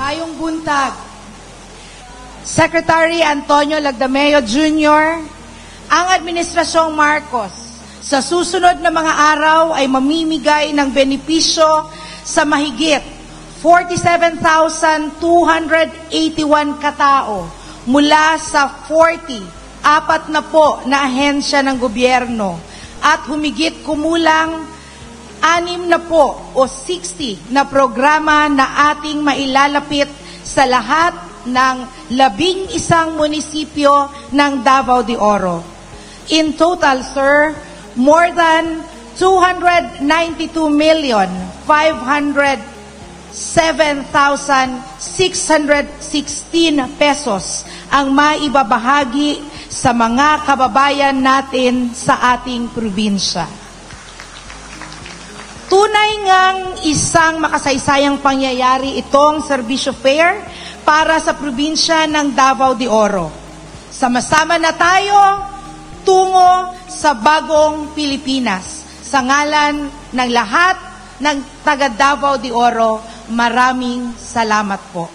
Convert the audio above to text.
Maayong buntag. Secretary Antonio Lagdameo Jr., ang Administrasyong Marcos sa susunod na mga araw ay mamimigay ng benepisyo sa mahigit 47,281 katao mula sa 4 na po na ahensya ng gobyerno at humigit kumulang 6 na po o 60 na programa na ating mailalapit sa lahat ng 11 munisipyo ng Davao de Oro. In total, sir, more than 292,507,616 pesos ang maibabahagi sa mga kababayan natin sa ating probinsya. Tunay ngang isang makasaysayang pangyayari itong serbisyo fair para sa probinsya ng Davao de Oro. Sama-sama na tayo tungo sa bagong Pilipinas. Sa ngalan ng lahat ng taga Davao de Oro, maraming salamat po.